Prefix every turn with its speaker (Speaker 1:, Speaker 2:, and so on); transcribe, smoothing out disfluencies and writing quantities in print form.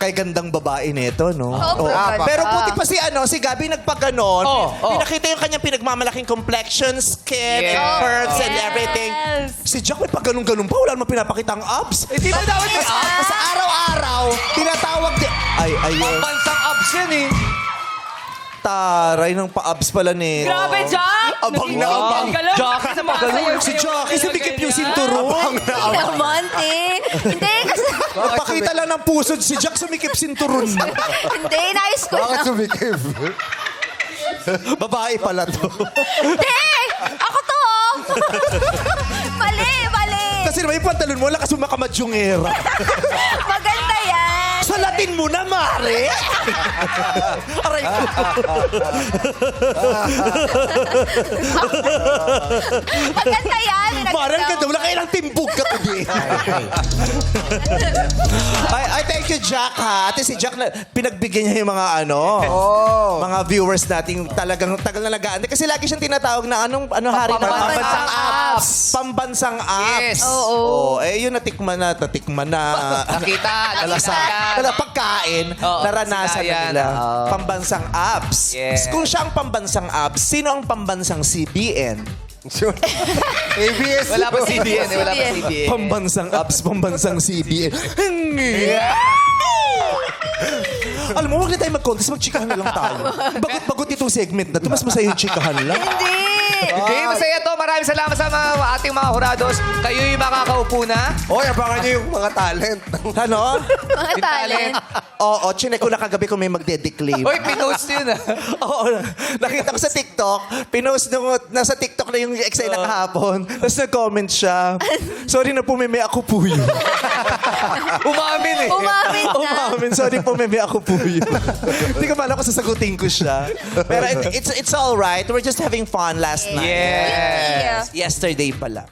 Speaker 1: Kay gandang babae nito, no?
Speaker 2: Oo, ganda.
Speaker 1: Pero buti pa si Gabi nagpaganon.
Speaker 3: Oh.
Speaker 1: Pinakita yung kanyang pinagmamalaking complexion, skin, and
Speaker 3: Yes.
Speaker 1: curves and everything. Si Jack may pagganong-ganong pa. Wala naman pinapakita ang abs.
Speaker 3: Hindi ba dapat may abs?
Speaker 1: Sa araw-araw, tinatawag din. Ayun.
Speaker 3: Pansang abs yan eh.
Speaker 1: Taray ng pa-abs pala nito.
Speaker 4: Grabe, Jack!
Speaker 1: Abang na abang.
Speaker 3: Jackie sa pagano'n.
Speaker 1: Si Jackie, sumikip yung sinturon.
Speaker 2: Hindi naman, eh. Hindi, kasi...
Speaker 1: Nagpakita lang ng pusod si Jack, sumikip sinturon mo.
Speaker 2: Hindi, inayos ko
Speaker 5: Bakit
Speaker 2: na.
Speaker 5: sumikip?
Speaker 1: Babae pala to.
Speaker 2: Hindi! Ako to, oh! Mali, mali.
Speaker 1: Kasi naman yung pantalon mo, lakas mo makamadyongera.
Speaker 2: Maganda yan.
Speaker 1: Sa Latin mo na, Mare! Aray ko.
Speaker 2: Maganda yan.
Speaker 1: Mare, ang ganda. Wala kayo ng timbog ka today. ay, thank you, Jack, ha? Ate si Jack, na, pinagbigyan niya yung mga mga viewers natin talagang tagal na nag-aantay. Kasi lagi siyang tinatawag na ano hari na?
Speaker 3: Pambansang apps.
Speaker 1: Pambansang apps.
Speaker 3: Yes.
Speaker 2: Oo.
Speaker 1: Yun natikman na.
Speaker 3: Nakita.
Speaker 1: Pagkain,
Speaker 3: Oo,
Speaker 1: naranasan na
Speaker 3: sinayan.
Speaker 1: nila.
Speaker 3: Oo.
Speaker 1: Pambansang apps.
Speaker 3: Yes.
Speaker 1: Kung siya ang pambansang apps, sino ang pambansang CBN?
Speaker 5: ABS.
Speaker 3: Wala pa CBN eh. Wala pa
Speaker 2: CBN.
Speaker 3: CBN.
Speaker 1: Pambansang apps, pambansang CBN. Alam mo, huwag na tayo mag-contest, mag-chikahan na lang tayo. Bagot-bagot itong segment na ito, mas masaya yung chikahan lang.
Speaker 2: Hindi.
Speaker 3: Hindi, masaya to. Maraming salamat sa ating mga hurados. Kayo yung makakaupo na.
Speaker 5: Hoy, abangan niyo yung mga talent.
Speaker 1: Ano?
Speaker 2: Mga talent.
Speaker 1: Oo, chinek ko na kagabi kung may magde-declaim.
Speaker 3: Hoy, pinost yun ah.
Speaker 1: Oo, nakita ko sa TikTok, pinost nung nasa TikTok na yung ex ay nakahapon. Tapos nag-comment siya. Sorry na po, meme ako po yun.
Speaker 3: Umamin eh.
Speaker 2: Umamin na.
Speaker 1: Umamin, sorry po, meme ako po yun. Hindi ko pala kung sasagutin ko siya. Pero it's all right. We're just having fun last night.
Speaker 3: Yes.
Speaker 2: Yeah.
Speaker 1: Yesterday pala.